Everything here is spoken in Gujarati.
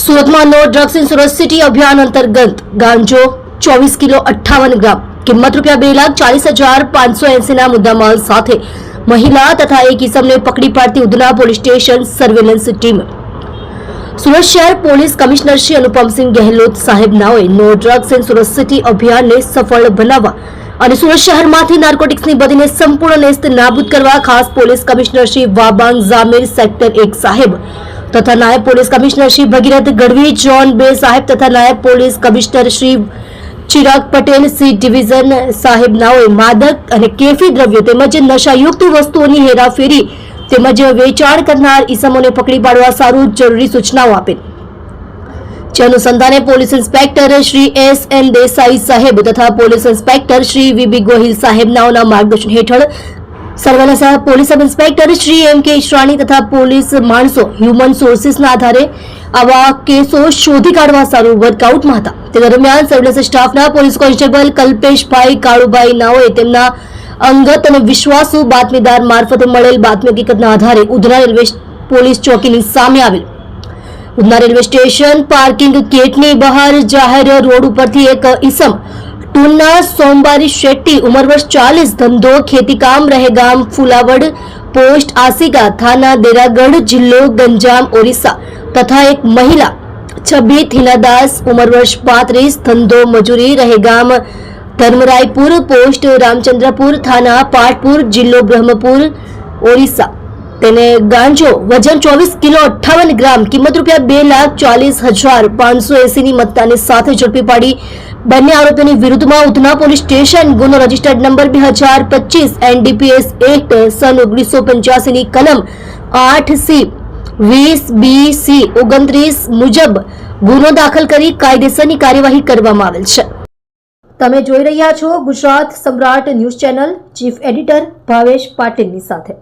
સુરતમાં no drugs in Surat city અભિયાન અંતર્ગત ગાંજો 24 કિલો 58 ગ્રામ કિંમત ₹2,40,580 ના મુદ્દામાલ સાથે મહિલા તથા એક ઇસમને પકડી પાડતી Udhna police station surveillance team. Surat શહેર પોલીસ કમિશનર શ્રી અનુપમસિંહ ગહેલોત સાહેબનાઓએ no drugs in Surat city અભિયાનને સફળ બનાવવા અને સુરત શહેરમાંથી નાર્કોટિક્સની બદીને સંપૂર્ણ નેસ્ત નાબૂદ કરવા ખાસ police commissioner Shri Wabang Jamir sector 1 સાહેબ તથા નાયબ police commissioner Shri Bhagirath Gadhvi zone 2 સાહેબ તથા નાયબ police commissioner Shri Chirag Patel C division સાહેબનાઓએ માદક અને કેફી દ્રવ્યો તેમજ નશાયુક્ત વસ્તુઓની હેરાફેરી તેમજ વેચાણ કરનાર ઈસમોને પકડી પાડવા સારું જરૂરી સૂચનાઓ આપેલ. જે અનુસંધાને police inspector Shri S.N. Desai સાહેબ તથા police inspector Shri V.B. Gohil સાહેબનાઓના માર્ગદર્શન હેઠળ surveillance police sub inspector Shri M.K. Ishrani તથા પોલીસ માણસો હ્યુમન સોર્સિસના આધારે આવા કેસો શોધી કાઢવા સારું વર્કઆઉટમાં હતા. તે દરમિયાન સર્વેલન્સ સ્ટાફના પોલીસ કોન્સ્ટેબલ કલ્પેશભાઈ કાળુભાઈ નાઓએ તેમના અંગત અને વિશ્વાસુ બાતમીદાર મારફતે મળેલ બાતમી હકીકતના આધારે ઉધના રેલવે પોલીસ ચોકીની સામે આવેલ ઉધના રેલવે સ્ટેશન પાર્કિંગ ગેટની બહાર જાહેર રોડ ઉપરથી એક ઈસમ ટુના સોમવારી શેટ્ટી ઉંમર વર્ષ 40 ધંધો ખેતીકામ રહેગામ ફુલાવડ પોસ્ટ આસિકા થાના દેરાગઢ જિલ્લો ગંજામ ઓરિસ્સા તથા એક મહિલા છબી થીનાદાસ ઉંમર વર્ષ 35 ધંધો મજૂરી રહેગામ ધર્મરાયપુર પોસ્ટ રામચંદ્રપુર થાના પાટપુર જિલ્લો બ્રહ્મપુર ઓરિસ્સા તેને ગાંજો વજન 24 કિલો 58 ગ્રામ કિંમત ₹2,40,580 ની મત્તાની સાથે ઝડપી પાડી બંને આરોપીઓની વિરુદ્ધમાં ઉધના પોલીસ સ્ટેશન ગુનો રજિસ્ટર્ડ નંબર 2025 NDPS એક્ટ સન 1985 ની કલમ 8C 20BC 29 મુજબ ગુનો દાખલ કરી કાયદેસરની કાર્યવાહી કરવામાં આવેલ છે. તમે જોઈ રહ્યા છો ગુજરાત સમ્રાટ news channel. Chief editor Bhavesh પાટીલની સાથે.